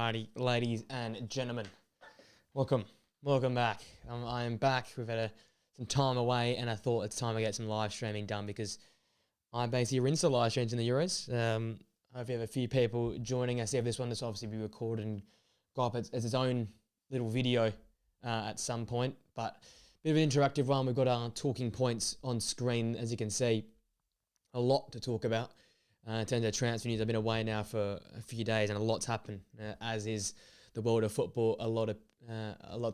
Alrighty, ladies and gentlemen, welcome back. I am back. We've had some time away, and I thought it's time to get some live streaming done because I basically rinsed the live streams in the Euros. I hope you have a few people joining us. This one will obviously be recorded and go up as its own little video at some point, but a bit of an interactive one. We've got our talking points on screen, as you can see. A lot to talk about. In terms of transfer news, I've been away now for a few days and a lot's happened, as is the world of football, a lot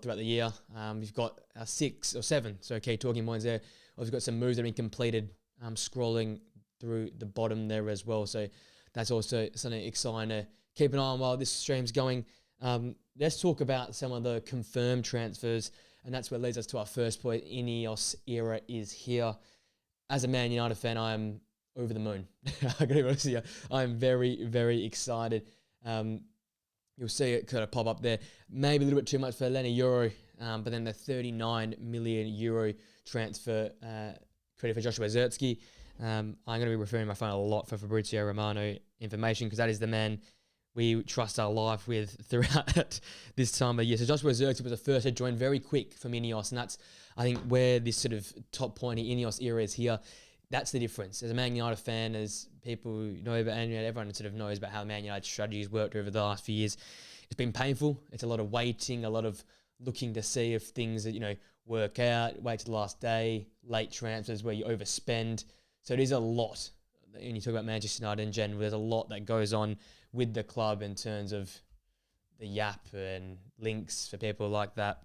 throughout the year. We've got 6 or 7, key talking points there. We've got some moves that have been completed, scrolling through the bottom there as well. So that's also something exciting to keep an eye on while this stream's going. Let's talk about some of the confirmed transfers, and that's what leads us to our first point. Ineos era is here. As a Man United fan, I am over the moon. I can be honest with you. I'm very, very excited. You'll see it kind of pop up there. Maybe a little bit too much for Lenny Euro, but then the 39 million euro transfer credit for Joshua Zertsky. I'm going to be referring my phone a lot for Fabrizio Romano information because that is the man we trust our life with throughout this time of year. So Joshua Zertsky was the first to join very quick from Ineos, and that's, I think, where this sort of top pointy Ineos era is here. That's the difference. As a Man United fan, as people know about, and everyone sort of knows about how Man United strategies worked over the last few years, it's been painful. It's a lot of waiting, a lot of looking to see if things work out, wait till the last day, late transfers where you overspend. So it is a lot. When you talk about Manchester United in general, there's a lot that goes on with the club in terms of the yap and links for people like that.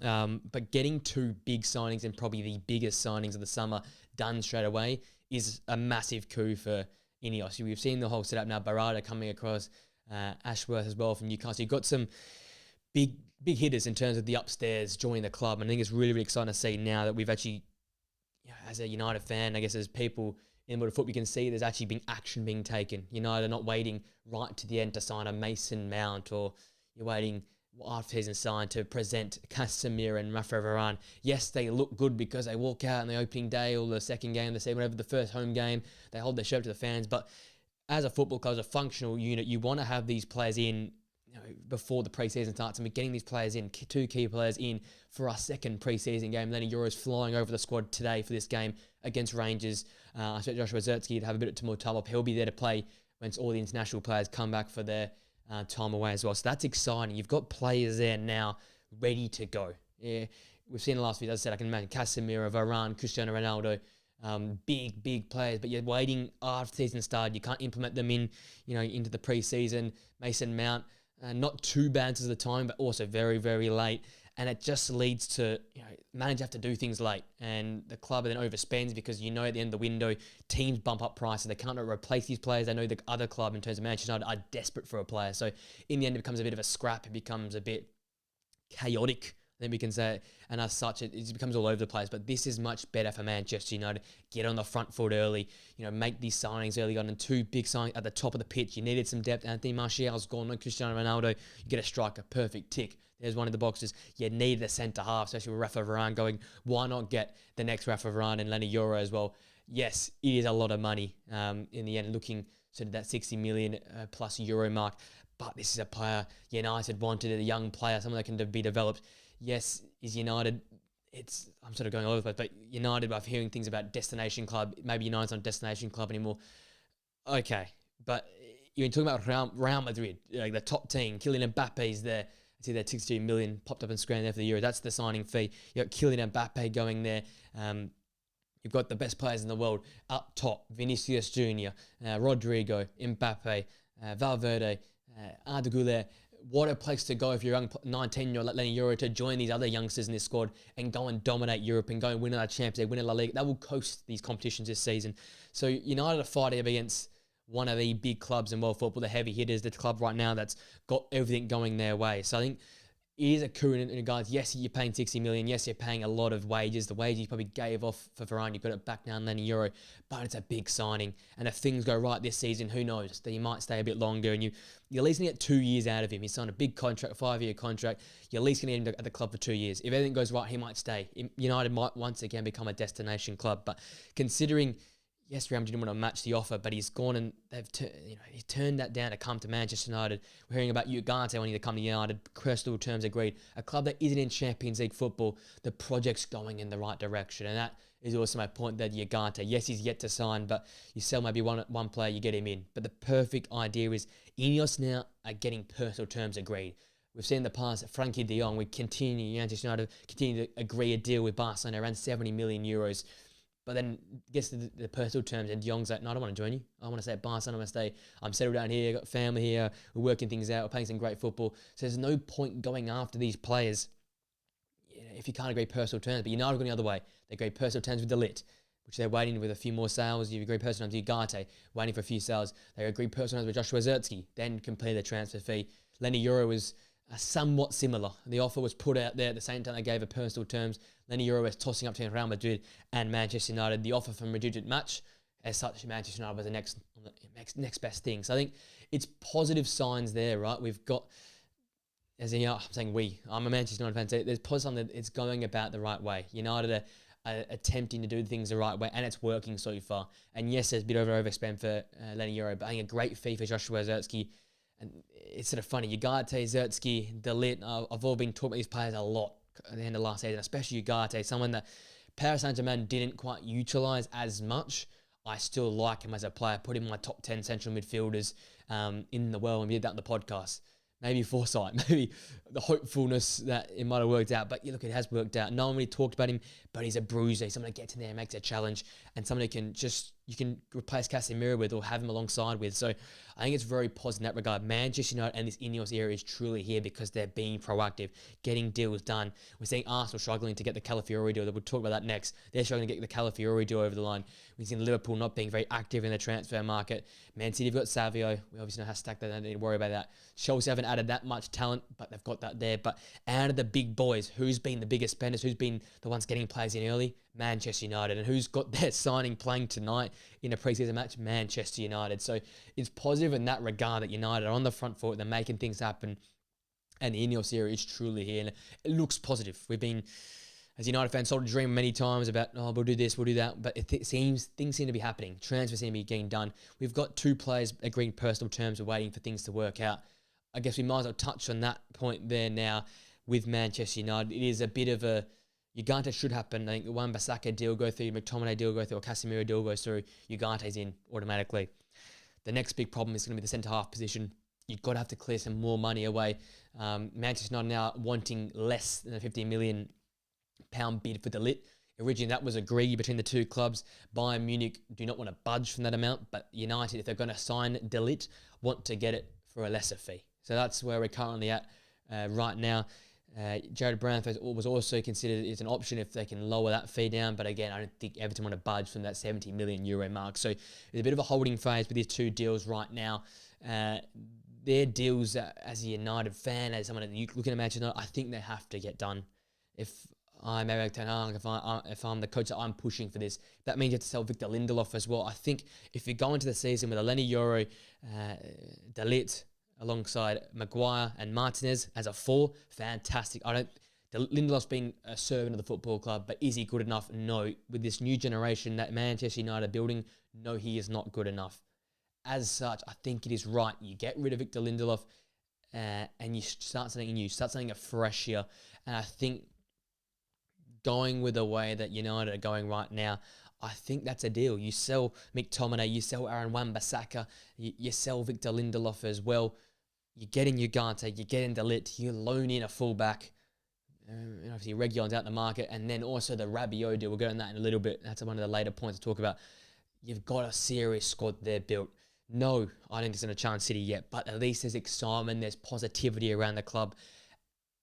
But getting 2 big signings and probably the biggest signings of the summer done straight away is a massive coup for Ineos. We've seen the whole setup now. Barada coming across, Ashworth as well from Newcastle. You've got some big hitters in terms of the upstairs joining the club. And I think it's really, really exciting to see now that we've actually, as a United fan, I guess as people in the world of football, you can see there's actually been action being taken. United are not waiting right to the end to sign a Mason Mount, or you're waiting after season sign to present Casemiro and Rafa Varane. Yes, they look good because they walk out on the opening day or the second game, they say whatever, the first home game, they hold their shirt to the fans. But as a football club, as a functional unit, you want to have these players in before the preseason starts, and we're getting these players in, 2 key players in for our second preseason game. Lenny Euro's flying over the squad today for this game against Rangers. I expect Joshua Zertsky to have a bit more time up. He'll be there to play once all the international players come back for their time away as well. So that's exciting. You've got players there now ready to go. Yeah, we've seen the last few, as I said, I can imagine Casemiro, Varane, Cristiano Ronaldo, big players, but you're waiting after season started. You can't implement them into the preseason. Mason Mount, not too bad at the time, but also very, very late. And it just leads to, managers have to do things late. And the club then overspends because at the end of the window, teams bump up prices. They can't replace these players. They know the other club, in terms of Manchester United, are desperate for a player. So in the end, it becomes a bit of a scrap. It becomes a bit chaotic, then we can say. And as such, it becomes all over the place. But this is much better for Manchester United. Get on the front foot early. Make these signings early on. And 2 big signings at the top of the pitch. You needed some depth. Anthony Martial's gone. No Cristiano Ronaldo. You get a striker. Perfect tick. There's one of the boxes. You need the centre half, especially with Rafa Varane going. Why not get the next Rafa Varane and Lenny Euro as well? Yes, it is a lot of money in the end, looking sort of that 60 million plus euro mark. But this is a player United wanted, a young player, someone that can be developed. Yes, is United, I'm sort of going all over the place, but United, I'm hearing things about destination club. Maybe United's not a destination club anymore. Okay, but you're talking about Real Madrid, the top team. Kylian Mbappe's there. I see that 62 million popped up on screen there for the Euro. That's the signing fee. You've got Kylian Mbappe going there. You've got the best players in the world up top. Vinicius Jr., Rodrigo, Mbappe, Valverde, Arda Güler. What a place to go if you're a young 19-year-old like Lenny Euro, to join these other youngsters in this squad and go and dominate Europe and go and win another Champions League, win a La Liga. That will coast these competitions this season. So United are fighting against one of the big clubs in world football, the heavy hitters, the club right now that's got everything going their way. So I think it is a coup in regards. Yes, you're paying 60 million. Yes, you're paying a lot of wages. The wages you probably gave off for Varane, you got it back now in Lenny Euro. But it's a big signing. And if things go right this season, who knows? That he might stay a bit longer. And you're at least going to get 2 years out of him. He signed a big contract, 5-year contract. You're at least going to get him at the club for 2 years. If everything goes right, he might stay. United might once again become a destination club. But considering yes, Real Madrid didn't want to match the offer, but he's gone and he's turned that down to come to Manchester United. We're hearing about Ugarte wanting to come to United. Crystal terms agreed. A club that isn't in Champions League football, the project's going in the right direction. And that is also my point that Ugarte, yes, he's yet to sign, but you sell maybe one player, you get him in. But the perfect idea is Ineos now are getting personal terms agreed. We've seen in the past that Frankie de Jong would Manchester United continue to agree a deal with Barcelona around 70 million euros. But then gets to the personal terms and de Jong's like, no, I don't want to join you. I want to stay at Barcelona. I want to stay. I'm settled down here. Got family here. We're working things out. We're playing some great football. So there's no point going after these players if you can't agree personal terms. But United are going the other way. They agree personal terms with De Ligt, which they're waiting with a few more sales. You agree personal terms with Ugarte, waiting for a few sales. They agree personal terms with Joshua Zirkzee, then complete the transfer fee. Lenny Euro was somewhat similar. The offer was put out there at the same time they gave a personal terms. Lenny Euro was tossing up to Real Madrid and Manchester United. The offer from Madrid didn't match. As such, Manchester United was the next best thing. So I think it's positive signs there, right? We've got, I'm saying I'm a Manchester United fan, so there's positive sign that it's going about the right way. United are attempting to do things the right way, and it's working so far. And yes, there's a bit of overspend for Lenny Euro, but I think a great fee for Joshua Zirkzee. And it's sort of funny, Ugarte, Zirkzee, De Ligt, I've all been talking about these players a lot at the end of last season, especially Ugarte, someone that Paris Saint-Germain didn't quite utilise as much. I still like him as a player, put him in my top 10 central midfielders in the world, and we did that on the podcast. Maybe foresight, maybe the hopefulness that it might have worked out. But look, it has worked out. No one really talked about him, but he's a bruiser. He's someone that gets in there and makes a challenge, and someone who you can replace Casemiro with or have him alongside with. So I think it's very positive in that regard. Manchester United and this Ineos era is truly here because they're being proactive, getting deals done. We're seeing Arsenal struggling to get the Calafiori deal. We'll talk about that next. They're struggling to get the Calafiori deal over the line. We've seen Liverpool not being very active in the transfer market. Man City have got Savio. We obviously know how stacked they don't need to worry about that. Chelsea haven't added that much talent, but they've got that there. But out of the big boys, who's been the biggest spenders? Who's been the ones getting players in early? Manchester United. And who's got their signing playing tonight in a preseason match? Manchester United. So it's positive in that regard that United are on the front foot. They're making things happen. And the Ineos era is truly here. And it looks positive. We've been, as United fans, sold a dream many times about, we'll do this, we'll do that. But things seem to be happening. Transfers seem to be getting done. We've got 2 players agreeing personal terms. We're waiting for things to work out. I guess we might as well touch on that point there now with Manchester United. It is a bit of a, Ugarte should happen. I think the Wan-Bissaka deal go through, McTominay deal go through, or Casemiro deal goes through, Ugarte's in automatically. The next big problem is going to be the centre-half position. You've got to have to clear some more money away. Manchester United now wanting less than a £15 million bid for De Ligt. Originally, that was agreed between the two clubs. Bayern Munich do not want to budge from that amount, but United, if they're going to sign De Ligt, want to get it for a lesser fee. So that's where we're currently at right now. Jared Brandford was also considered as an option if they can lower that fee down. But again, I don't think Everton want to budge from that €70 million mark. So there's a bit of a holding phase with these 2 deals right now. Their deals, as a United fan, as someone looking at Manchester United, I think they have to get done. If I'm Eric Ten Hag, if I'm the coach, I'm pushing for this. That means you have to sell Victor Lindelof as well. I think if you go into the season with a Lenny Euro, De Ligt, alongside Maguire and Martinez as a 4, fantastic. Lindelof's been a servant of the football club, but is he good enough? No. With this new generation that Manchester United are building, no, he is not good enough. As such, I think it is right. You get rid of Victor Lindelof and you start something new, start something afresh here. And I think going with the way that United are going right now, I think that's a deal. You sell McTominay, you sell Aaron Wan-Bissaka, you sell Victor Lindelof as well. You get in Ugarte, you get in De Ligt, you loan in a fullback. Obviously, Reguilon's out in the market. And then also the Rabiot deal. We'll go on that in a little bit. That's one of the later points to talk about. You've got a serious squad there built. No, I don't think it's in a chance City yet. But at least there's excitement. There's positivity around the club.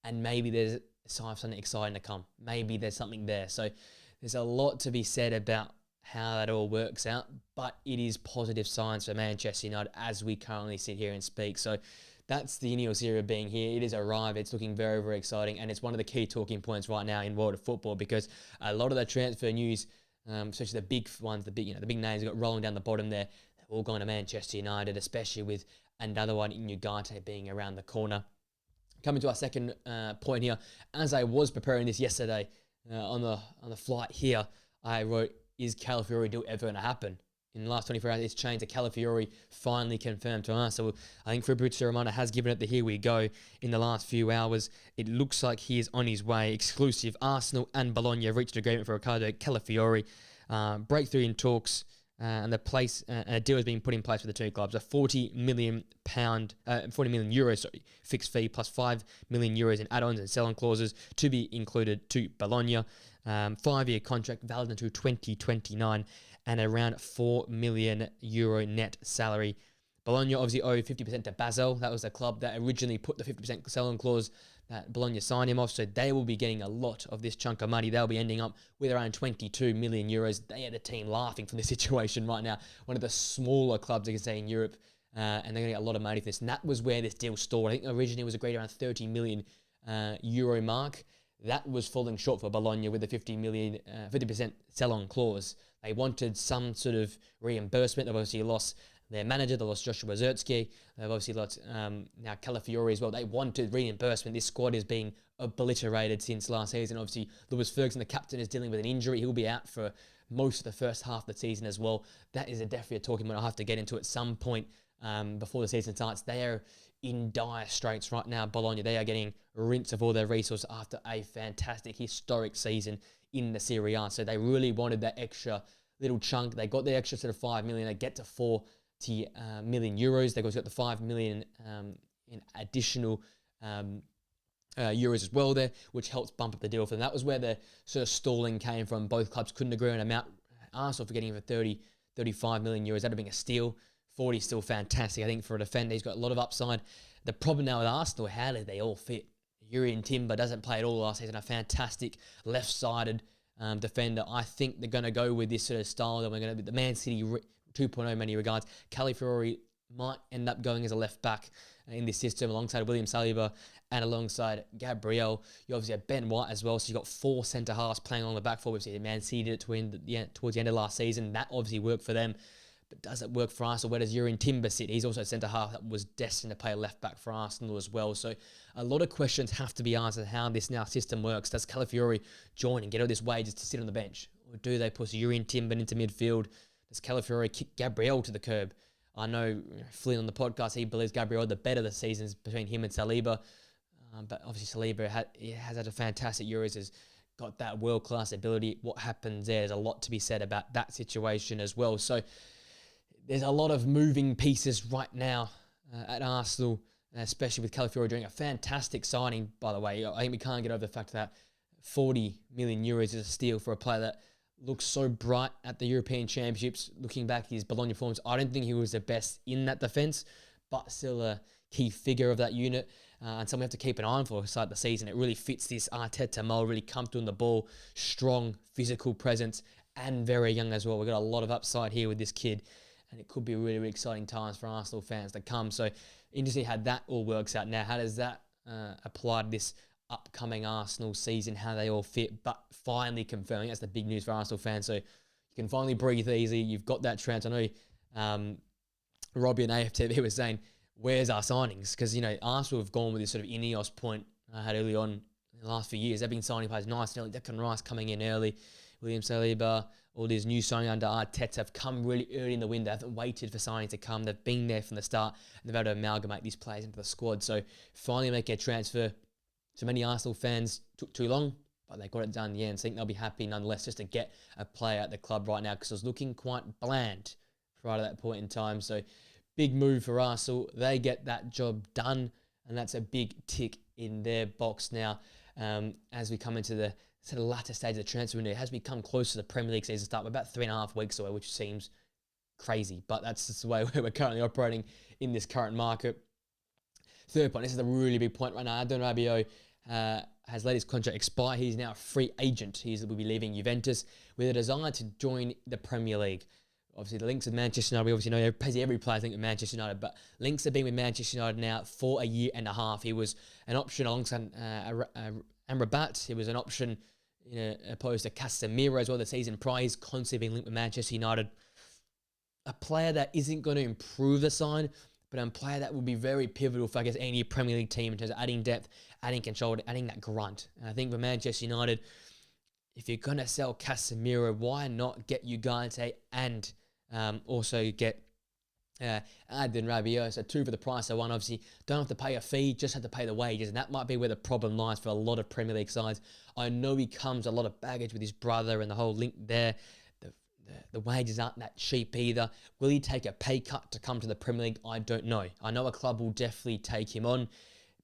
And maybe there's a sign of something exciting to come. Maybe there's something there. So there's a lot to be said about how that all works out. But it is positive signs for Manchester United as we currently sit here and speak. So that's the Ineos era being here. It has arrived. It's looking very, very exciting. And it's one of the key talking points right now in world of football because a lot of the transfer news, especially the big ones, the big names we've got rolling down the bottom there, they're all going to Manchester United, especially with another one in Ugarte being around the corner. Coming to our second point here, as I was preparing this yesterday on the flight here, I wrote, is Calafiori deal ever going to happen? in the last 24 hours, it's changed to Calafiori finally confirmed to us. So I think Fabrizio Romano has given it the here we go in the last few hours. It looks like he is on his way. Exclusive. Arsenal and Bologna have reached an agreement for Riccardo Calafiori. Breakthrough in talks. And a deal has been put in place for the two clubs. A €40 million fixed fee plus €5 million in add-ons and sell-on clauses to be included to Bologna. 5-year contract valid until 2029 and around €4 million net salary. Bologna obviously owe 50% to Basel. That was the club that originally put the 50% sell-on clause that Bologna signed him off, so they will be getting a lot of this chunk of money. They'll be ending up with around €22 million. They had a team laughing from this situation right now. One of the smaller clubs, you can say, in Europe, and they're going to get a lot of money for this. And that was where this deal stalled. I think originally it was agreed around €30 million mark. That was falling short for Bologna with the 50% sell-on clause. They wanted some sort of reimbursement. They've obviously lost their manager, they lost Joshua Zertsky. They've obviously lost now Calafiori as well. They wanted reimbursement. This squad is being obliterated since last season. Obviously, Lewis Ferguson, the captain, is dealing with an injury. He'll be out for most of the first half of the season as well. That is definitely a talking point I'll have to get into at some point before the season starts. They are in dire straits right now, Bologna. They are getting rinse of all their resources after a fantastic, historic season in the Serie A. So they really wanted that extra little chunk. They got the extra sort of 5 million. They get to €40 million. They've also got the 5 million in additional euros as well there, which helps bump up the deal for them. That was where the sort of stalling came from. Both clubs couldn't agree on an amount. Arsenal for getting him for 35 million euros. That would have been a steal. 40 is still fantastic. I think for a defender, he's got a lot of upside. The problem now with Arsenal, how do they all fit? Urian Timber doesn't play at all last season. A fantastic left-sided defender. I think they're going to go with this sort of style that we're going to be the Man City 2.0 in many regards. Calafiori might end up going as a left back in this system alongside William Saliba and alongside Gabriel. You obviously have Ben White as well, so you've got 4 centre halves playing along the back four. We've seen Man City did it towards the end of last season. That obviously worked for them. But does it work for Arsenal? Where does Urian Timber sit? He's also a centre half that was destined to play left back for Arsenal as well. So a lot of questions have to be answered how this now system works. Does Calafiori join and get all this wages to sit on the bench? Or do they push Urian Timber into midfield? Does Calafiori kick Gabriel to the curb? I know Flynn on the podcast, he believes Gabriel the better the seasons between him and Saliba. But obviously Saliba has had a fantastic Euros, has got that world-class ability. What happens there? There's a lot to be said about that situation as well. So there's a lot of moving pieces right now at Arsenal, especially with Calafiori doing a fantastic signing, by the way. I think we can't get over the fact that 40 million euros is a steal for a player that looks so bright at the European Championships. Looking back, his Bologna forms, I don't think he was the best in that defence, but still a key figure of that unit. And someone we have to keep an eye on for start the season. It really fits this Arteta mold, really comfortable in the ball, strong physical presence, and very young as well. We've got a lot of upside here with this kid, and it could be really, really exciting times for Arsenal fans to come. So interesting how that all works out now. How does that apply to this upcoming Arsenal season, how they all fit, but finally confirming. That's the big news for Arsenal fans. So you can finally breathe easy. You've got that chance. I know Robbie and AFTV was saying, where's our signings? Because, Arsenal have gone with this sort of Ineos point I had early on in the last few years. They've been signing players nice and early. Declan Rice coming in early. William Saliba, all these new signings under Arteta have come really early in the window. They haven't waited for signings to come. They've been there from the start, and they've had to amalgamate these players into the squad. So finally make a transfer. So many Arsenal fans took too long, but they got it done in the end. So I think they'll be happy nonetheless just to get a player at the club right now, because it was looking quite bland prior to that point in time. So big move for Arsenal. They get that job done, and that's a big tick in their box now. As we come into the sort of latter stage of the transfer window, it has become close to the Premier League season start. We're about 3.5 weeks away, which seems crazy, but that's just the way we're currently operating in this current market. Third point, this is a really big point right now. Adon Rabiot has let his contract expire. He's now a free agent. He will be leaving Juventus with a desire to join the Premier League. Obviously, the links with Manchester United, we obviously know basically every player linked with Manchester United, but links have been with Manchester United now for a year and a half. He was an option alongside Amrabat. He was an option opposed to Casemiro as well the season prior. He's constantly been linked with Manchester United. A player that isn't going to improve the side, but a player that would be very pivotal for, I guess, any Premier League team in terms of adding depth, adding control, adding that grunt. And I think for Manchester United, if you're going to sell Casemiro, why not get Ugarte and Also get Adnan Rabiot, so 2 for the price of 1. Obviously, don't have to pay a fee, just have to pay the wages, and that might be where the problem lies for a lot of Premier League sides. I know he comes a lot of baggage with his brother and the whole link there. The wages aren't that cheap either. Will he take a pay cut to come to the Premier League? I don't know. I know a club will definitely take him on,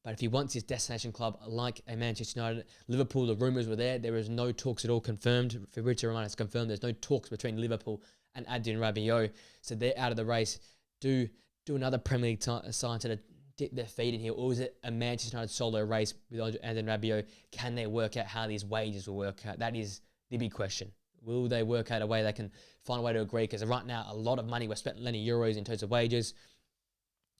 but if he wants his destination club like a Manchester United, Liverpool, the rumours were there. There is no talks at all confirmed. Fabrizio Romano has confirmed there's no talks between Liverpool and Adnan Rabiot, so they're out of the race. Do another Premier League side to dip their feet in here, or is it a Manchester United solo race with Adnan Rabiot? Can they work out how these wages will work out? That is the big question. Will they work out a way they can find a way to agree? Because right now, a lot of money was spent, plenty of euros in terms of wages.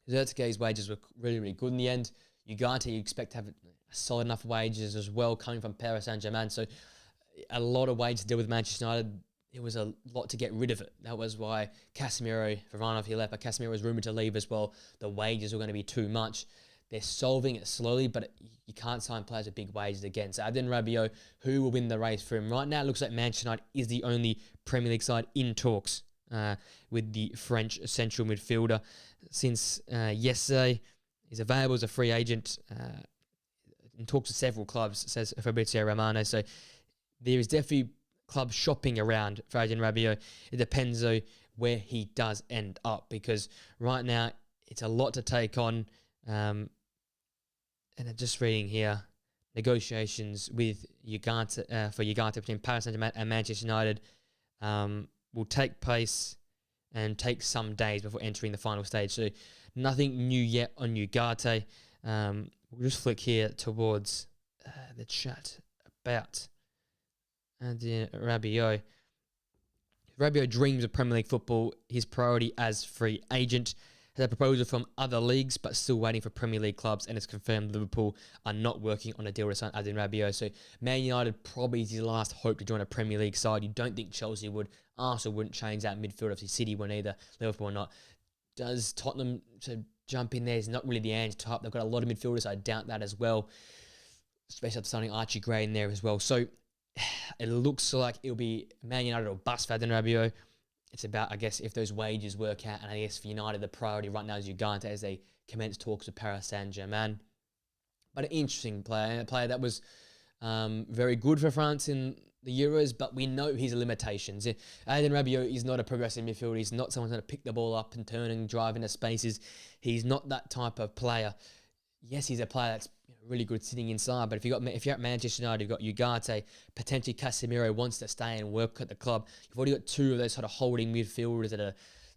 Zertke's wages were really, really good in the end. Ugarte, you expect to have solid enough wages as well, coming from Paris Saint-Germain. So a lot of wages to deal with Manchester United. It was a lot to get rid of it. That was why Casemiro, Varane, he left, but Casemiro was rumoured to leave as well. The wages were going to be too much. They're solving it slowly, but you can't sign players with big wages again. So Adnan Rabiot, who will win the race for him? Right now, it looks like Manchester United is the only Premier League side in talks with the French central midfielder. Since yesterday, he's available as a free agent in talks with several clubs, says Fabrizio Romano. So there is definitely club shopping around for Adnan Rabiot. It depends, though, where he does end up, because right now, it's a lot to take on. And just reading here, negotiations with Ugarte for Ugarte between Paris Saint-Germain and Manchester United will take place and take some days before entering the final stage. So nothing new yet on Ugarte. We'll just flick here towards the chat about Rabiot. Rabiot dreams of Premier League football. His priority as free agent. Has a proposal from other leagues, but still waiting for Premier League clubs, and it's confirmed Liverpool are not working on a deal to sign Adnan Rabiot. So Man United probably is his last hope to join a Premier League side. You don't think Chelsea would. Arsenal wouldn't change that midfield. Obviously City won't either. Liverpool will not. Does Tottenham to jump in there? Is not really the answer type. They've got a lot of midfielders. I doubt that as well, especially after signing Archie Gray in there as well. So it looks like it'll be Man United or bust for Adnan Rabiot. It's about, I guess, if those wages work out. And I guess for United, the priority right now is Ugarte as they commence talks with Paris Saint-Germain. But an interesting player, a player that was very good for France in the Euros, but we know his limitations. Adnan Rabiot is not a progressive midfielder. He's not someone who's going to pick the ball up and turn and drive into spaces. He's not that type of player. Yes, he's a player that's really good sitting inside, but if you're at Manchester United, you've got Ugarte, potentially Casemiro wants to stay and work at the club. You've already got 2 of those sort of holding midfielders that are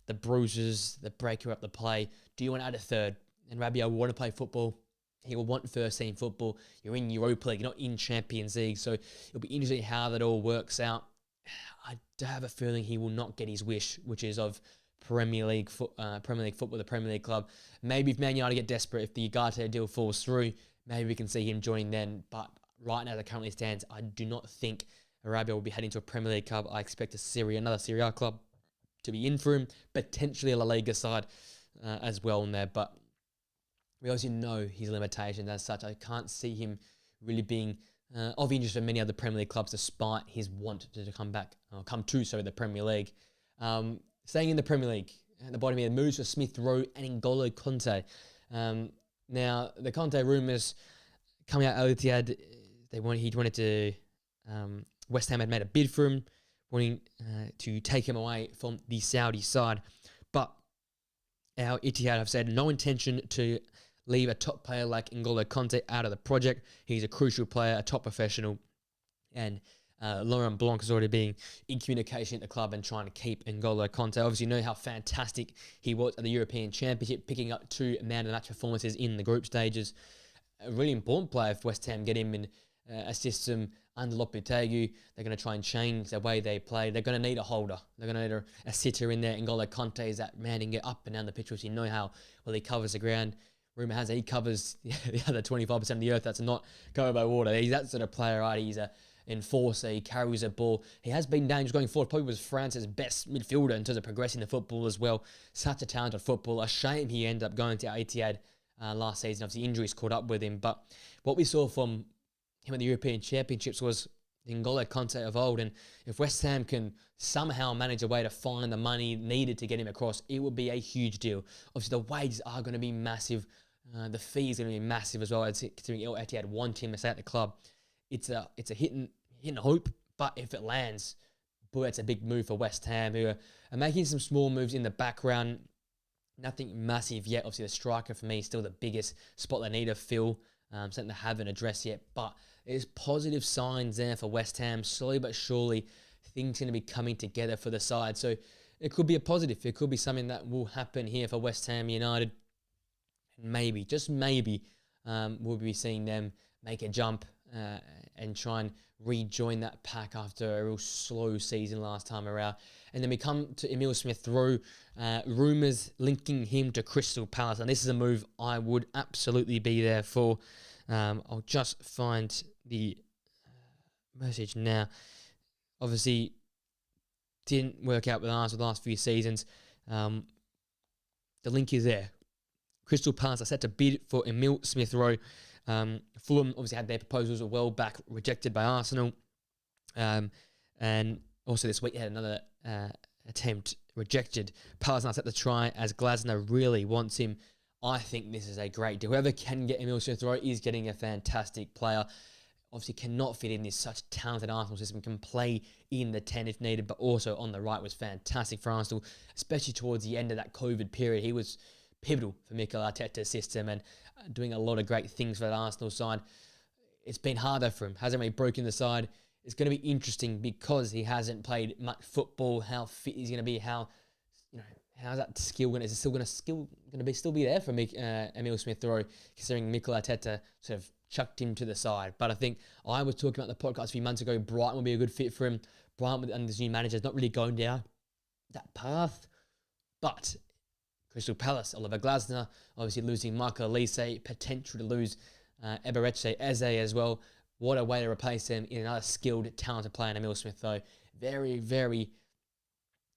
the bruisers, the breaker up the play. Do you want to add a third? And Rabiot will want to play football. He will want first team football. You're in Europa League, you're not in Champions League, so it'll be interesting how that all works out. I do have a feeling he will not get his wish, which is of Premier League football, the Premier League club. Maybe if Man United get desperate, if the Ugarte deal falls through, maybe we can see him join then. But right now, as it currently stands, I do not think Rabiot will be heading to a Premier League club. I expect another Serie A club to be in for him, potentially a La Liga side as well in there. But we also know his limitations as such. I can't see him really being of interest for many other Premier League clubs, despite his want to come to the Premier League. Staying in the Premier League, at the bottom here, moves for Smith Rowe and N'Golo Kanté. Now, the Kanté rumours coming out earlier today, he wanted to, West Ham had made a bid for him, wanting to take him away from the Saudi side. But our Etihad have said no intention to leave a top player like N'Golo Kanté out of the project. He's a crucial player, a top professional, and Laurent Blanc has already been in communication at the club and trying to keep N'Golo Kanté. Obviously, you know how fantastic he was at the European Championship, picking up 2 man-of-the-match performances in the group stages. A really important player for West Ham, get him in a system under Lopetegui. They're going to try and change the way they play. They're going to need a holder. They're going to need a sitter in there. N'Golo Kanté is that man who can get up and down the pitch, which you know how well he covers the ground. Rumour has it he covers the other 25% of the earth that's not covered by water. He's that sort of player, right? He's a enforcer, he carries a ball. He has been dangerous going forward. Probably was France's best midfielder in terms of progressing the football as well. Such a talented footballer. A shame he ended up going to Etihad last season. Obviously, injuries caught up with him. But what we saw from him at the European Championships was the N'Golo Conte of old. And if West Ham can somehow manage a way to find the money needed to get him across, it would be a huge deal. Obviously, the wages are going to be massive. The fee is going to be massive as well. Considering El Etihad want him to stay at the club, it's a hit and hope. But if it lands, boy, it's a big move for West Ham, who are making some small moves in the background. Nothing massive yet. Obviously, the striker for me is still the biggest spot they need to fill. Something they haven't addressed yet. But there's positive signs there for West Ham. Slowly but surely, things are going to be coming together for the side. So it could be a positive. It could be something that will happen here for West Ham United. And maybe, just maybe, we'll be seeing them make a jump and try and rejoin that pack after a real slow season last time around. And then we come to Emile Smith-Rowe, rumours linking him to Crystal Palace. And this is a move I would absolutely be there for. I'll just find the message now. Obviously, didn't work out with Arsenal the last few seasons. The link is there. Crystal Palace are set to bid for Emile Smith-Rowe. Fulham obviously had their proposals a while back rejected by Arsenal. And also this week they had another attempt rejected. Palace are set to try as Glasner really wants him. I think this is a great deal. Whoever can get Emile Smith-Rowe is getting a fantastic player. Obviously cannot fit in this such talented Arsenal system, can play in the 10 if needed, but also on the right was fantastic for Arsenal, especially towards the end of that COVID period. He was pivotal for Mikel Arteta's system and doing a lot of great things for that Arsenal side. It's been harder for him. Hasn't really broken the side. It's going to be interesting because he hasn't played much football, how fit he's going to be, how's that skill going to, is it still going to still be there for Emile Smith-Rowe, considering Mikel Arteta sort of chucked him to the side. But I think I was talking about the podcast a few months ago, Brighton will be a good fit for him. Brighton under this new manager is not really going down that path. But Crystal Palace, Oliver Glasner, obviously losing Michael Elise, potential to lose Eberechi Eze as well. What a way to replace him in another skilled, talented player in Emile Smith, though. Very, very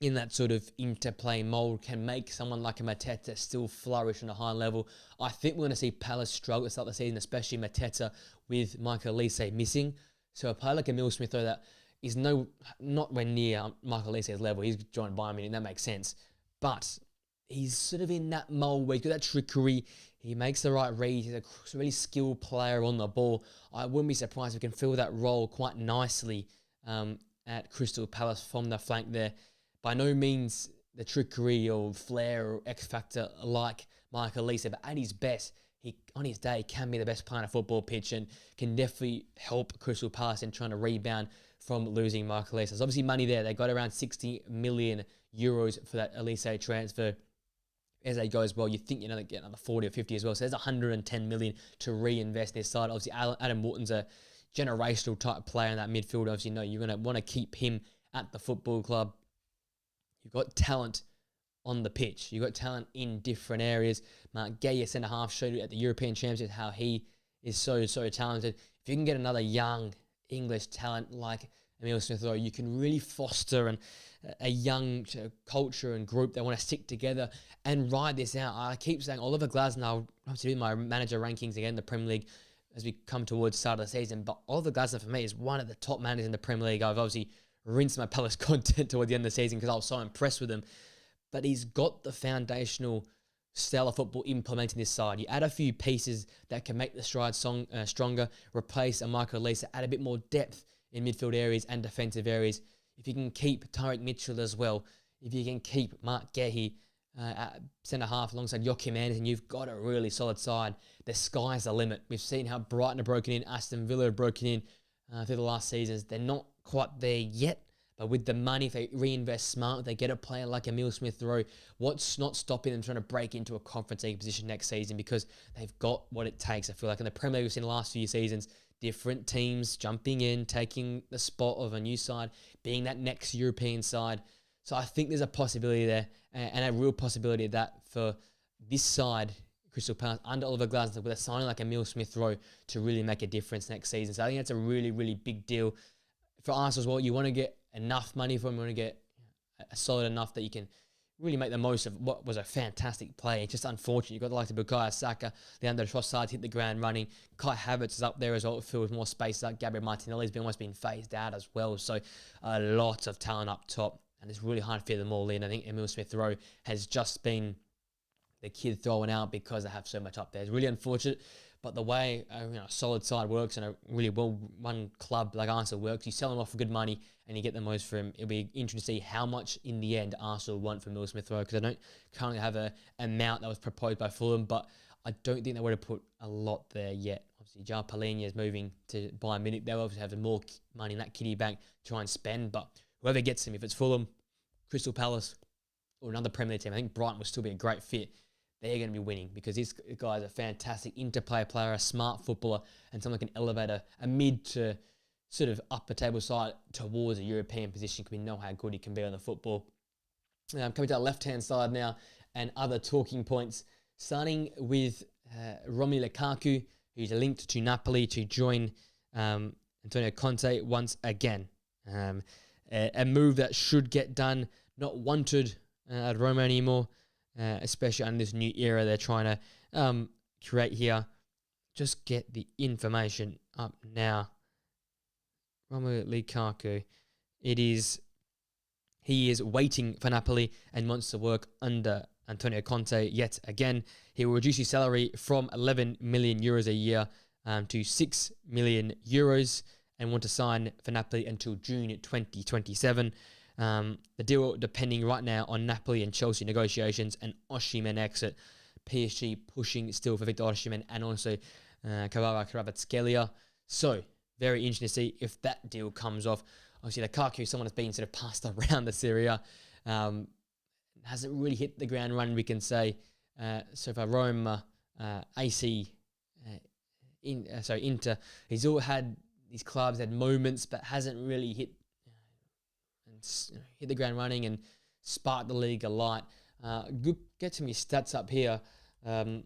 in that sort of interplay mould, can make someone like a Mateta still flourish on a high level. I think we're going to see Palace struggle to start the season, especially Mateta with Michael Elise missing. So a player like Emile Smith, though, that is nowhere near Michael Elise's level. He's joined Bayern Munich, and that makes sense. But he's sort of in that mould where he's got that trickery. He makes the right read. He's a really skilled player on the ball. I wouldn't be surprised if he can fill that role quite nicely at Crystal Palace from the flank there. By no means the trickery or flair or X factor like Michael Elise, but at his best, he on his day can be the best player on a football pitch and can definitely help Crystal Palace in trying to rebound from losing Michael Elise. There's obviously money there. They got around 60 million euros for that Elise transfer. As they go as well, you think they get another 40 or 50 as well. So there's 110 million to reinvest this side. Obviously, Adam Wharton's a generational type player in that midfield. Obviously, you're going to want to keep him at the football club. You've got talent on the pitch. You've got talent in different areas. Mark Gay, your centre-half, showed at the European Championships how he is so talented. If you can get another young English talent like Emile Smith-Rowe, you can really foster a young culture and group that want to stick together and ride this out. I keep saying Oliver Glasner, I'll have to do my manager rankings again in the Premier League as we come towards the start of the season, but Oliver Glasner for me is one of the top managers in the Premier League. I've obviously rinsed my Palace content toward the end of the season because I was so impressed with him, but he's got the foundational style of football implementing this side. You add a few pieces that can make the stride stronger, replace a Michael Elise, add a bit more depth in midfield areas and defensive areas. If you can keep Tyreek Mitchell as well, if you can keep Mark Gehi at centre-half alongside Joachim Andersen, you've got a really solid side. The sky's the limit. We've seen how Brighton have broken in, Aston Villa have broken in through the last seasons. They're not quite there yet, but with the money, if they reinvest smart, they get a player like Emile Smith-Rowe, what's not stopping them trying to break into a Conference League position next season because they've got what it takes. I feel like in the Premier League we've seen the last few seasons, different teams jumping in, taking the spot of a new side, being that next European side. So I think there's a possibility there, and a real possibility of that for this side, Crystal Palace, under Oliver Glasner, with a signing like Emile Smith-Rowe to really make a difference next season. So I think that's a really, really big deal for Arsenal as well. You want to get enough money for him. You want to get a solid enough that you can really make the most of what was a fantastic play. It's just unfortunate. You've got the likes of Bukayo Saka, the under Trossard hit the ground running. Kai Havertz is up there as well, filled with more space. Like Gabriel Martinelli's almost been phased out as well. So a lot of talent up top, and it's really hard to fit them all in. I think Emile Smith-Rowe has just been the kid thrown out because they have so much up there. It's really unfortunate. But the way a solid side works and a really well-run club like Arsenal works, you sell them off for good money and you get the most for him. It'll be interesting to see how much in the end Arsenal want from Emile Smith-Rowe, because I don't currently have an amount that was proposed by Fulham, but I don't think they would have put a lot there yet. Obviously, João Palhinha is moving to Bayern Munich. They'll obviously have more money in that kitty bank to try and spend, but whoever gets him, if it's Fulham, Crystal Palace, or another Premier League team, I think Brighton will still be a great fit. They're going to be winning because this guy is a fantastic interplay player, a smart footballer, and someone that can elevate a mid to sort of upper table side towards a European position, because we know how good he can be on the football. Coming to the left-hand side now, and other talking points, starting with Romelu Lukaku, who's linked to Napoli to join Antonio Conte once again. A move that should get done, not wanted at Roma anymore. Especially in this new era they're trying to create here. Just get the information up now. Romelu Lukaku. He is waiting for Napoli and wants to work under Antonio Conte yet again. He will reduce his salary from 11 million euros a year to 6 million euros and want to sign for Napoli until June 2027. The deal depending right now on Napoli and Chelsea negotiations and Osimhen exit. PSG pushing still for Victor Osimhen and also Kvaratskhelia. So, very interesting to see if that deal comes off. Obviously, Lukaku is someone that's been sort of passed around the Serie A. Hasn't really hit the ground running, we can say. So for Roma, Inter, he's all had these clubs, had moments, but hasn't really hit the ground running and spark the league alight. Get some of his stats up here in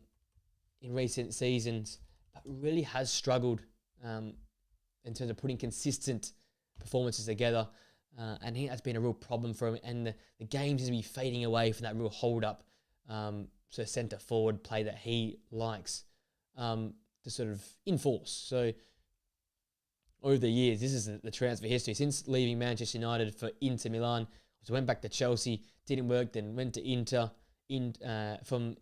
recent seasons, but really has struggled in terms of putting consistent performances together. And I think that's been a real problem for him. And the game seems to be fading away from that real hold-up, so centre-forward play that he likes to sort of enforce. So over the years, this is the transfer history. Since leaving Manchester United for Inter Milan, so went back to Chelsea, didn't work, then went to Inter, from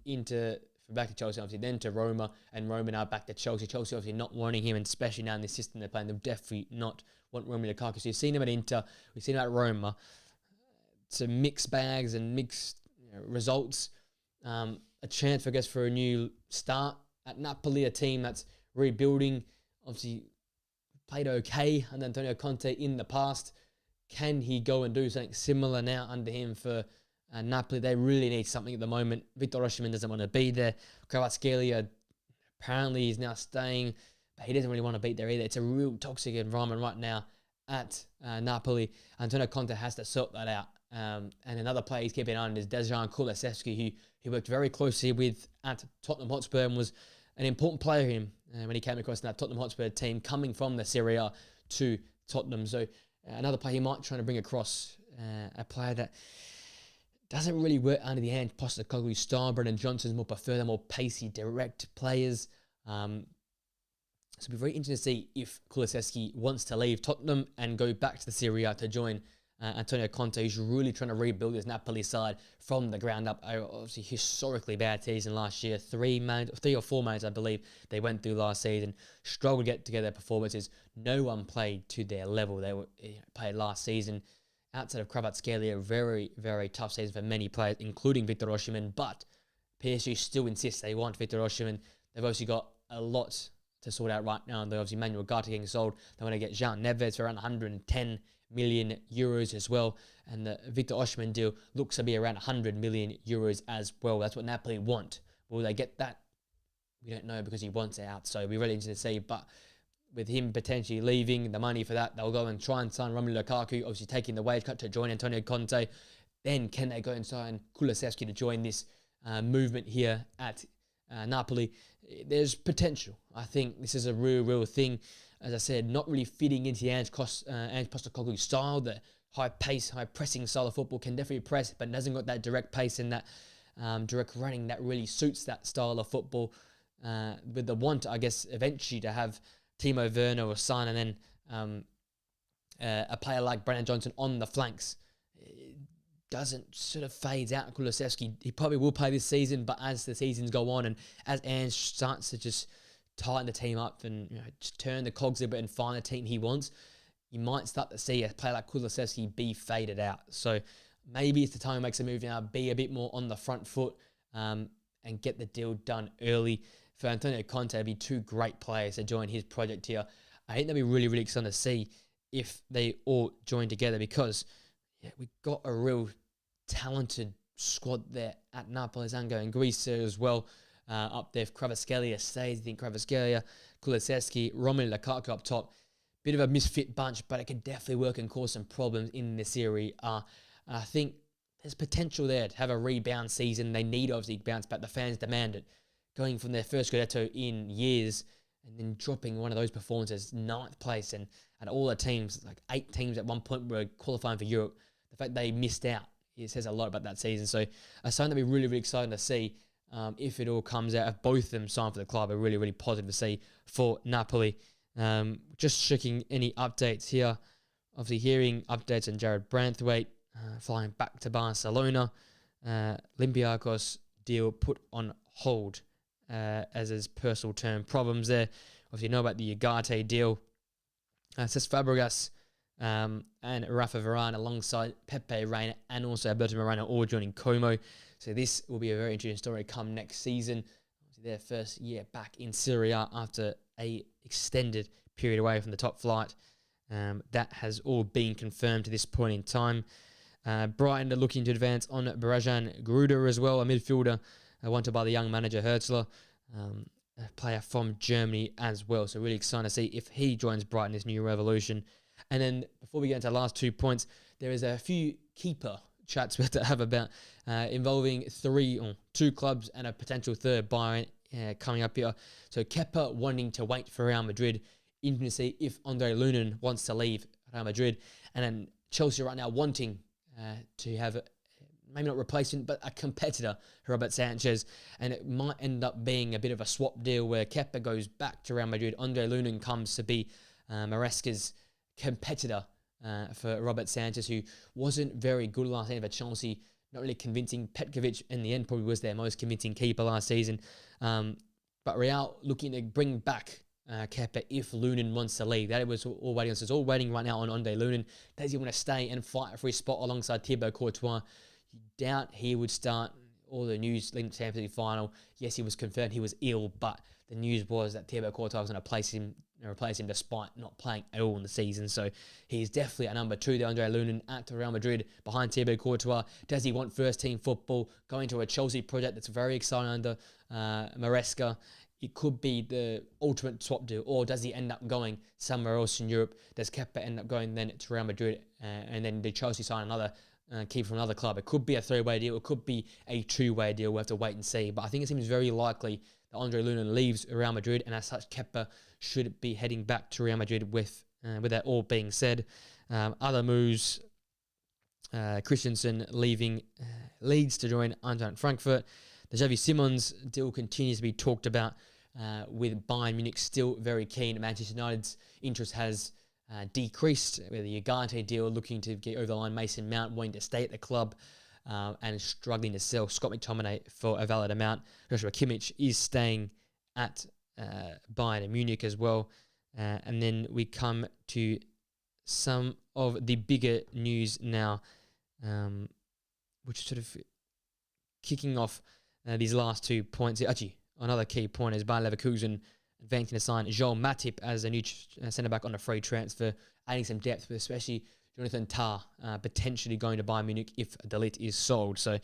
back to Chelsea, obviously, then to Roma, and Roma now back to Chelsea. Chelsea obviously not wanting him, and especially now in the system they're playing, they'll definitely not want Romelu Lukaku. So you've seen him at Inter, we've seen him at Roma. Some mixed bags and mixed results. A chance, I guess, for a new start at Napoli, a team that's rebuilding, obviously played okay under Antonio Conte in the past. Can he go and do something similar now under him for Napoli? They really need something at the moment. Victor Osimhen doesn't want to be there. Kvaratskhelia apparently is now staying, but he doesn't really want to be there either. It's a real toxic environment right now at Napoli. Antonio Conte has to sort that out. And another player he's keeping on is Dejan Kulusevski, who he worked very closely with at Tottenham Hotspur and was an important player for him when he came across that Tottenham Hotspur team coming from the Serie A to Tottenham. So another player he might try to bring across, a player that doesn't really work under the hand. Postecoglou style, Brendan Johnson's more prefer the more pacey, direct players. So it'll be very interesting to see if Kulusevski wants to leave Tottenham and go back to the Serie A to join Antonio Conte, who's really trying to rebuild his Napoli side from the ground up. Obviously, historically bad season last year. 3 or 4 matches, I believe, they went through last season. Struggled to get together performances. No one played to their level. They played last season. Outside of Kvaratskhelia, a very, very tough season for many players, including Victor Osimhen. But PSG still insists they want Victor Osimhen. They've obviously got a lot to sort out right now. And they're obviously Manuel Ugarte getting sold. They want to get Jean Neves for around 110 million euros as well, and the Victor Osimhen deal looks to be around 100 million euros as well. That's what Napoli want. Will they get that? We don't know, because he wants it out, so it'll be really interesting to see. But with him potentially leaving, the money for that, they'll go and try and sign Romelu Lukaku, obviously taking the wage cut to join Antonio Conte. Then can they go and sign Kulusevski to join this movement here at Napoli? There's potential. I think this is a real thing. As I said, not really fitting into the Ange Postecoglou's style, the high pace, high pressing style of football, can definitely press, but hasn't got that direct pace and that direct running that really suits that style of football. With the want, I guess, eventually to have Timo Werner or Son, and then a player like Brandon Johnson on the flanks. It doesn't sort of fades out. Kulusevski, he probably will play this season, but as the seasons go on and as Ange starts to just tighten the team up and just turn the cogs a bit and find the team he wants, you might start to see a player like Kulusevski be faded out. So maybe it's the time he makes a move now, be a bit more on the front foot and get the deal done early. For Antonio Conte, it'd be two great players to join his project here. I think that'd be really, really exciting to see if they all join together, because we've got a real talented squad there at Napoli, Zango and Greece as well. Up there, Kvaratskhelia stays. I think Kvaratskhelia, Kulusevski, Romelu Lukaku up top. Bit of a misfit bunch, but it could definitely work and cause some problems in the Serie A. I think there's potential there to have a rebound season. They need obviously bounce back. The fans demand it. Going from their first Scudetto in years and then dropping one of those performances, 9th place, and all the teams, like 8 teams at one point were qualifying for Europe. The fact they missed out, it says a lot about that season. So something that'd be really, really exciting to see if it all comes out. If both of them sign for the club, are really, really positive to see for Napoli. Just checking any updates here. Obviously hearing updates on Jared Branthwaite flying back to Barcelona. Olympiacos deal put on hold as his personal term problems there. Obviously you know about the Ugarte deal. Cesc Fabregas and Rafa Varane alongside Pepe Reina and also Alberto Moreno all joining Como. So this will be a very interesting story come next season. Obviously their first year back in Serie A after a extended period away from the top flight. That has all been confirmed to this point in time. Brighton are looking to advance on Brajan Gruder as well, a midfielder wanted by the young manager Hertzler, a player from Germany as well. So really excited to see if he joins Brighton this new revolution. And then before we get into the last 2 points, there is a few keeper chats we have to have about involving 2 clubs and a potential third buy coming up here. So Kepa wanting to wait for Real Madrid, interesting to see if Andre Lunin wants to leave Real Madrid, and then Chelsea right now wanting to have maybe not replacement, but a competitor, Robert Sanchez, and it might end up being a bit of a swap deal where Kepa goes back to Real Madrid, Andre Lunin comes to be Maresca's competitor for Robert Sanchez, who wasn't very good last season for Chelsea, not really convincing. Petkovic in the end probably was their most convincing keeper last season, but Real looking to bring back Kepa if Lunin wants to leave. That was all waiting on. So it's all waiting right now on Andre Lunin. Does he want to stay and fight for his spot alongside Thibaut Courtois? You doubt he would start. All the news linked to Champions League final. Yes, he was confirmed he was ill, but the news was that Thibaut Courtois was going to replace him despite not playing at all in the season. So he's definitely a number 2 there, Andre Lunin at Real Madrid behind Thibaut Courtois. Does he want first team football? Going to a Chelsea project that's very exciting under Maresca. It could be the ultimate swap deal, or does he end up going somewhere else in Europe? Does Kepa end up going then to Real Madrid, and then did Chelsea sign another keeper from another club? It could be a 3-way deal. It could be a 2-way deal. We'll have to wait and see. But I think it seems very likely that Andre Lunin leaves Real Madrid, and as such, Kepa should be heading back to Real Madrid with that all being said. Other moves, Christensen leaving Leeds to join Eintracht Frankfurt. The Xavi Simons deal continues to be talked about with Bayern Munich still very keen. Manchester United's interest has decreased with the Ugarte deal, looking to get over the line. Mason Mount wanting to stay at the club and struggling to sell Scott McTominay for a valid amount. Joshua Kimmich is staying at Bayern Munich as well. And then we come to some of the bigger news now, which is sort of kicking off these last 2 points. Actually, another key point is Bayer Leverkusen advancing to sign Joel Matip as a new centre-back on a free transfer, adding some depth, but especially Jonathan Tah potentially going to Bayern Munich if De Ligt is sold. So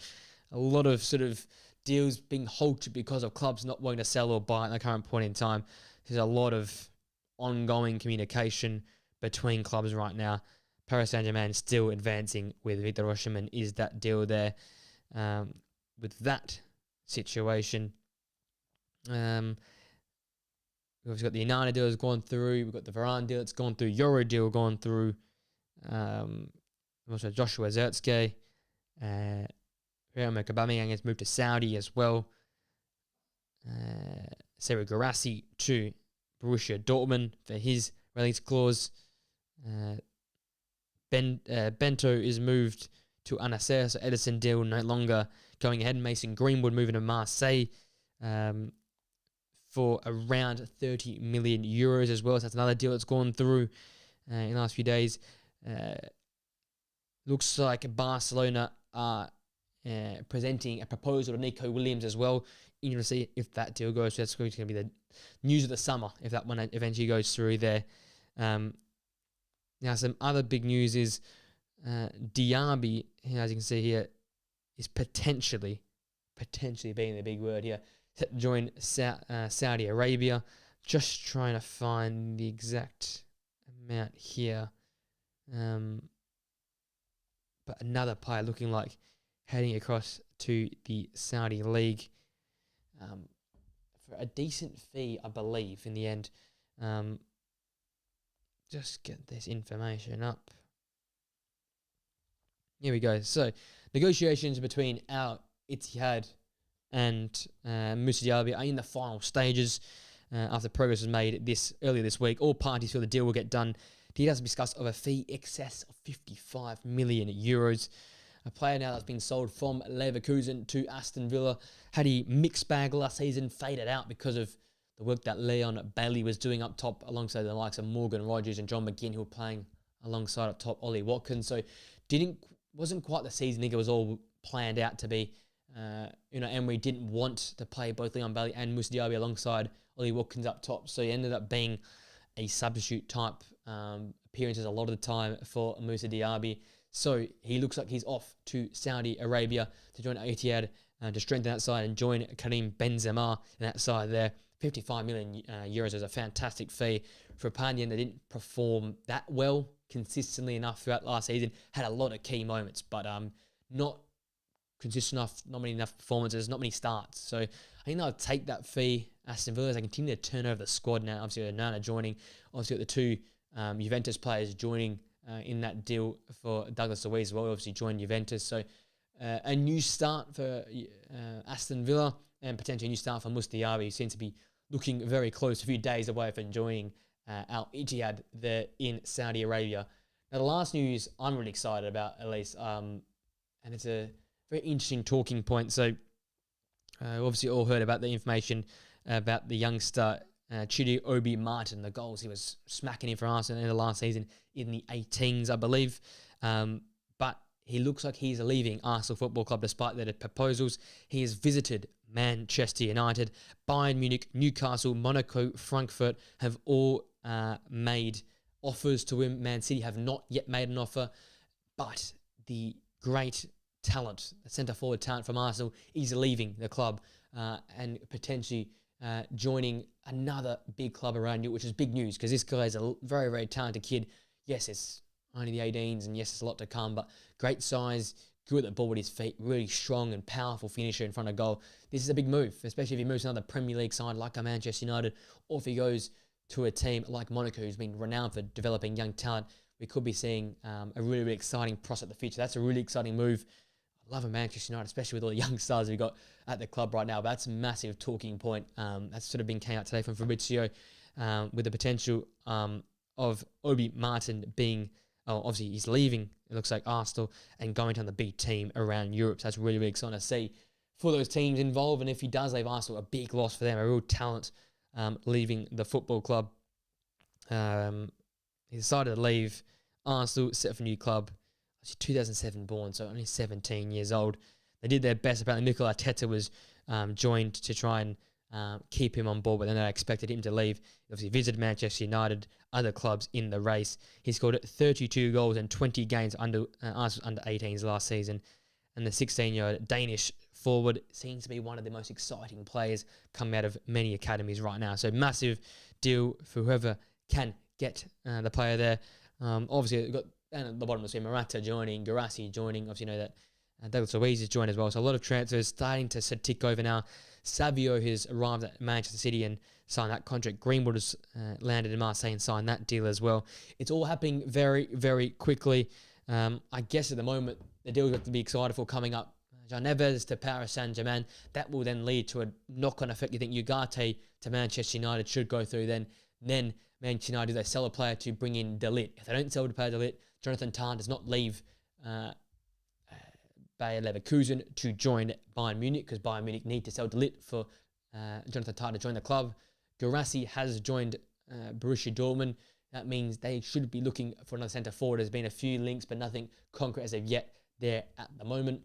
a lot of sort of deals being halted because of clubs not wanting to sell or buy at the current point in time. There's a lot of ongoing communication between clubs right now. Paris Saint-Germain still advancing with Victor Osimhen. Is that deal there? With that situation, we've obviously got the Inana deal that's gone through. We've got the Varane deal that's gone through. Euro deal gone through. Also Joshua Zertske. Pierre-Emerick Aubameyang has moved to Saudi as well. Serhou Guirassy to Borussia Dortmund for his release clause. Bento is moved to Al Nassr, so Edison deal no longer going ahead. Mason Greenwood moving to Marseille for around 30 million euros as well. So that's another deal that's gone through in the last few days. Looks like Barcelona are presenting a proposal to Nico Williams as well. Interesting to see if that deal goes. So that's going to be the news of the summer if that one eventually goes through there. Now, some other big news is Diaby, as you can see here, is potentially being the big word here, to join Saudi Arabia. Just trying to find the exact amount here. But another player looking like heading across to the Saudi League for a decent fee, I believe, in the end. Just get this information up. Here we go. So, negotiations between Al Ittihad and Moussa Diaby are in the final stages after progress was made earlier this week. All parties feel the deal will get done. Deal has been discussed of a fee excess of 55 million euros. A player now that's been sold from Leverkusen to Aston Villa had a mixed bag last season, faded out because of the work that Leon Bailey was doing up top alongside the likes of Morgan Rogers and John McGinn, who were playing alongside up top Ollie Watkins. So wasn't quite the season I think it was all planned out to be. Emery didn't want to play both Leon Bailey and Moussa Diaby alongside Ollie Watkins up top. So he ended up being a substitute type appearances a lot of the time for Moussa Diaby. So he looks like he's off to Saudi Arabia to join Al-Ittihad to strengthen that side and join Karim Benzema in that side there. 55 million euros is a fantastic fee for a Pandian that didn't perform that well consistently enough throughout last season. Had a lot of key moments, but not consistent enough, not many enough performances, not many starts. So I think they'll take that fee. Aston Villa, as they continue to turn over the squad now. Obviously, Nana joining. Obviously, the two Juventus players joining in that deal for Douglas Luiz as well. Obviously, joined Juventus. So a new start for Aston Villa and potentially a new start for Moussa Diaby, who seems to be looking very close, a few days away from joining Al-Ittihad there in Saudi Arabia. Now, the last news I'm really excited about, at least, and it's a very interesting talking point. So, obviously, all heard about the information about the youngster Chidi Obi Martin, the goals he was smacking in for Arsenal in the last season in the 18s, I believe. But he looks like he's leaving Arsenal Football Club despite their proposals. He has visited Manchester United, Bayern Munich, Newcastle, Monaco, Frankfurt have all made offers to him. Man City have not yet made an offer, but the great talent, the centre-forward talent from Arsenal, is leaving the club and potentially joining another big club around you, which is big news because this guy is a very, very talented kid. Yes, it's only the 18s, and yes, there's a lot to come, but great size, good at the ball with his feet, really strong and powerful finisher in front of goal. This is a big move, especially if he moves to another Premier League side like a Manchester United, or if he goes to a team like Monaco, who's been renowned for developing young talent. We could be seeing a really, really exciting prospect of the future. That's a really exciting move. I love a Manchester United, especially with all the young stars we've got at the club right now. But that's a massive talking point. That's sort of been came out today from Fabrizio with the potential of Obi Martin being, obviously he's leaving, it looks like Arsenal, and going to the big team around Europe. So that's really, really exciting to see for those teams involved. And if he does leave Arsenal, a big loss for them, a real talent leaving the football club. He decided to leave Arsenal, set for a new club. 2007 born, so only 17 years old. They did their best. Apparently, Mikel Arteta was joined to try and keep him on board, but then they expected him to leave. He obviously visited Manchester United, other clubs in the race. He scored 32 goals and 20 games under Arsenal's under 18s last season. And the 16-year-old Danish forward seems to be one of the most exciting players coming out of many academies right now. So massive deal for whoever can get the player there. Obviously, we've got and at the bottom of the screen, Morata joining, Guirassy joining. Obviously, you know that Douglas Luiz has joined as well. So a lot of transfers starting to sort of tick over now. Savio has arrived at Manchester City and signed that contract. Greenwood has landed in Marseille and signed that deal as well. It's all happening very, very quickly. I guess at the moment, the deal got to be excited for coming up. Jean Neves to Paris Saint-Germain. That will then lead to a knock-on effect. You think Ugarte to Manchester United should go through. Then Manchester United, they sell a player to bring in De Ligt. If they don't sell the player De Ligt, Jonathan Tah does not leave Bayer Leverkusen to join Bayern Munich, because Bayern Munich need to sell De Ligt for Jonathan Tah to join the club. Guirassy has joined Borussia Dortmund. That means they should be looking for another centre forward. There's been a few links, but nothing concrete as of yet there at the moment.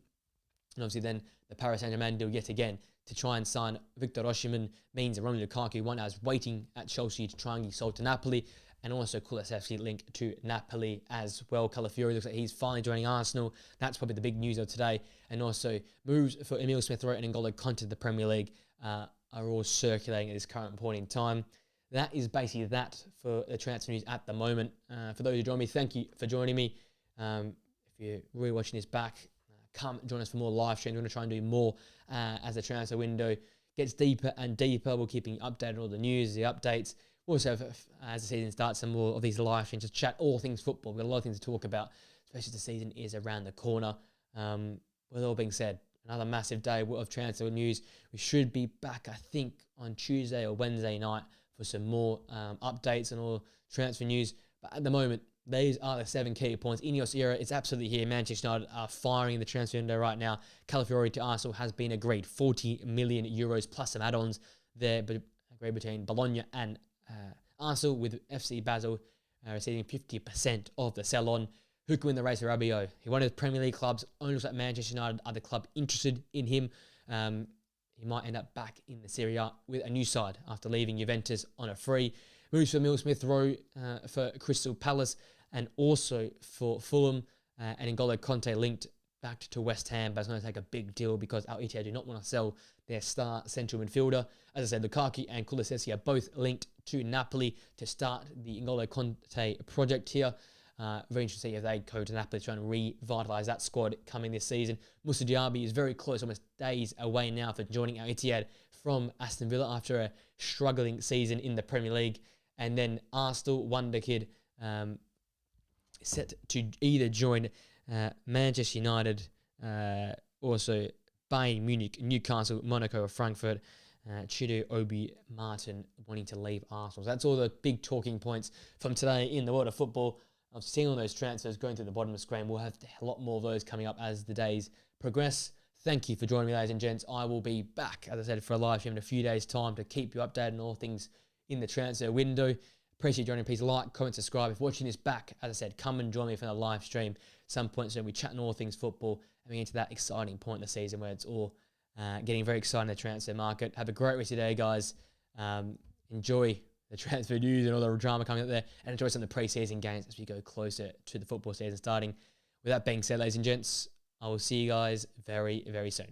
And obviously then the Paris Saint-Germain deal yet again to try and sign Victor Osimhen means that Romelu Lukaku, one is waiting at Chelsea to try and get sold to Napoli, and also Kulusevski linked to Napoli as well. Calafiori looks like he's finally joining Arsenal. That's probably the big news of today. And also moves for Emile Smith-Rowe and N'Golo Kanté to the Premier League are all circulating at this current point in time. That is basically that for the transfer news at the moment. For those who join me, thank you for joining me. If you're really watching this back, come join us for more live streams. We're going to try and do more as the transfer window gets deeper and deeper. We're keeping you updated on all the news, the updates. We'll also, as the season starts, some more of these live streams to chat all things football. We've got a lot of things to talk about, especially as the season is around the corner. With all being said, another massive day of transfer news. We should be back, I think, on Tuesday or Wednesday night for some more updates and all transfer news. But at the moment, these are the 7 key points. Ineos era is absolutely here. Manchester United are firing the transfer window right now. Calafiori to Arsenal has been agreed. 40 million euros plus some add-ons there, but agreed between Bologna and Arsenal, with FC Basel receiving 50% of the sell-on. Who can win the race for Rabiot? He won his Premier League clubs. Only looks like Manchester United are the club interested in him. He might end up back in the Serie A with a new side after leaving Juventus on a free. Moves for Emile Smith-Rowe for Crystal Palace, and also for Fulham, and N'Golo Kanté linked back to West Ham, but it's going to take a big deal because Al Ittihad do not want to sell their star central midfielder. As I said, Lukaku and Kulusevski are both linked to Napoli to start the N'Golo Kanté project here. Very interesting to see if they go to Napoli to try and revitalise that squad coming this season. Moussa Diaby is very close, almost days away now for joining Al Ittihad from Aston Villa after a struggling season in the Premier League. And then Arsenal, wonder kid, set to either join Manchester United, also Bayern Munich, Newcastle, Monaco, or Frankfurt. Chido Obi Martin wanting to leave Arsenal. So that's all the big talking points from today in the world of football. I've seen all those transfers going through the bottom of the screen. We'll have a lot more of those coming up as the days progress. Thank you for joining me, ladies and gents. I will be back, as I said, for a live stream in a few days' time to keep you updated on all things in the transfer window. Appreciate you joining. Please like, comment, subscribe. If you're watching this back, as I said, come and join me for a live stream some point soon. We're chatting all things football and we get into that exciting point in the season where it's all getting very exciting in the transfer market. Have a great rest of your day, guys. Enjoy the transfer news and all the drama coming up there, and enjoy some of the pre-season games as we go closer to the football season starting. With that being said, ladies and gents, I will see you guys very, very soon.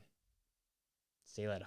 See you later.